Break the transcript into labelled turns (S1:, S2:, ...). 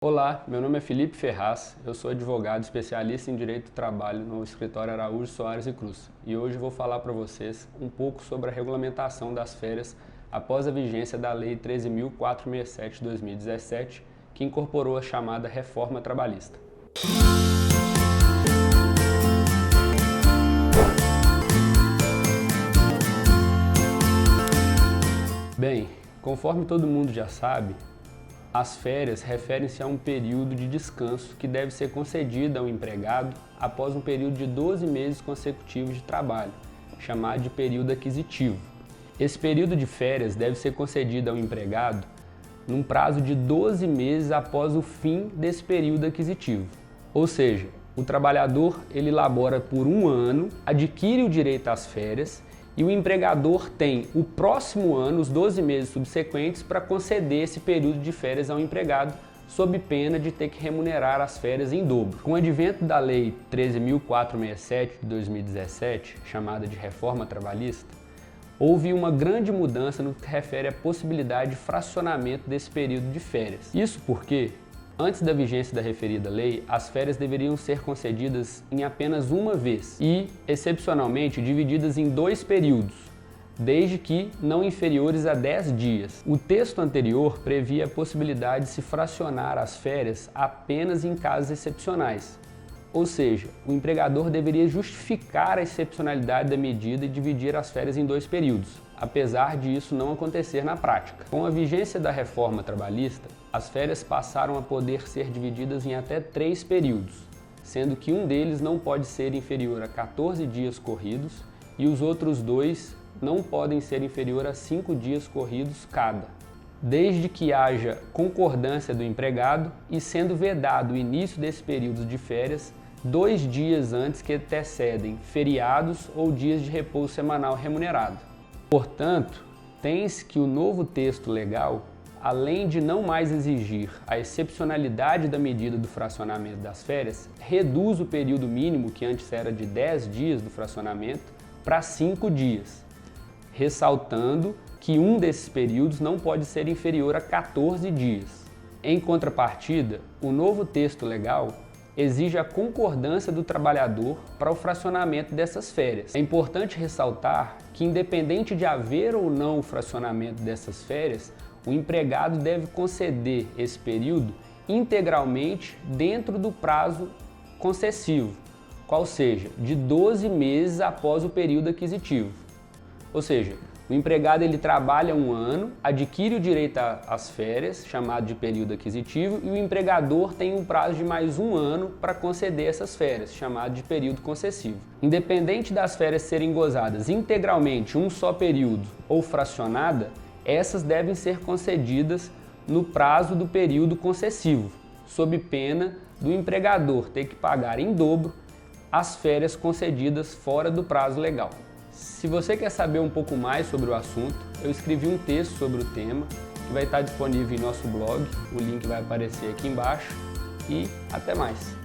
S1: Olá, meu nome é Felipe Ferraz, eu sou advogado especialista em Direito do Trabalho no escritório Araújo Soares e Cruz e hoje vou falar para vocês um pouco sobre a regulamentação das férias após a vigência da Lei 13.467 de 2017, que incorporou a chamada Reforma Trabalhista. Bem, conforme todo mundo já sabe, as férias referem-se a um período de descanso que deve ser concedido ao empregado após um período de 12 meses consecutivos de trabalho, chamado de período aquisitivo. Esse período de férias deve ser concedido ao empregado num prazo de 12 meses após o fim desse período aquisitivo. Ou seja, o trabalhador ele labora por um ano, adquire o direito às férias e o empregador tem o próximo ano, os 12 meses subsequentes, para conceder esse período de férias ao empregado, sob pena de ter que remunerar as férias em dobro. Com o advento da Lei 13.467 de 2017, chamada de Reforma Trabalhista, houve uma grande mudança no que refere à possibilidade de fracionamento desse período de férias. Isso porque, antes da vigência da referida lei, as férias deveriam ser concedidas em apenas uma vez e, excepcionalmente, divididas em 2 períodos, desde que não inferiores a 10 dias. O texto anterior previa a possibilidade de se fracionar as férias apenas em casos excepcionais, ou seja, o empregador deveria justificar a excepcionalidade da medida e dividir as férias em 2 períodos, apesar de isso não acontecer na prática. Com a vigência da reforma trabalhista, as férias passaram a poder ser divididas em até 3 períodos, sendo que um deles não pode ser inferior a 14 dias corridos e os outros 2 não podem ser inferior a 5 dias corridos cada, desde que haja concordância do empregado e sendo vedado o início desse período de férias 2 dias antes que antecedem feriados ou dias de repouso semanal remunerado. Portanto, tem-se que o novo texto legal, além de não mais exigir a excepcionalidade da medida do fracionamento das férias, reduz o período mínimo, que antes era de 10 dias do fracionamento, para 5 dias, ressaltando que um desses períodos não pode ser inferior a 14 dias. Em contrapartida, o novo texto legal exige a concordância do trabalhador para o fracionamento dessas férias. É importante ressaltar que, independente de haver ou não o fracionamento dessas férias, o empregado deve conceder esse período integralmente dentro do prazo concessivo, qual seja, de 12 meses após o período aquisitivo. Ou seja, o empregado ele trabalha um ano, adquire o direito às férias, chamado de período aquisitivo, e o empregador tem um prazo de mais um ano para conceder essas férias, chamado de período concessivo. Independente das férias serem gozadas integralmente um só período ou fracionada, essas devem ser concedidas no prazo do período concessivo, sob pena do empregador ter que pagar em dobro as férias concedidas fora do prazo legal. Se você quer saber um pouco mais sobre o assunto, eu escrevi um texto sobre o tema que vai estar disponível em nosso blog, o link vai aparecer aqui embaixo e até mais!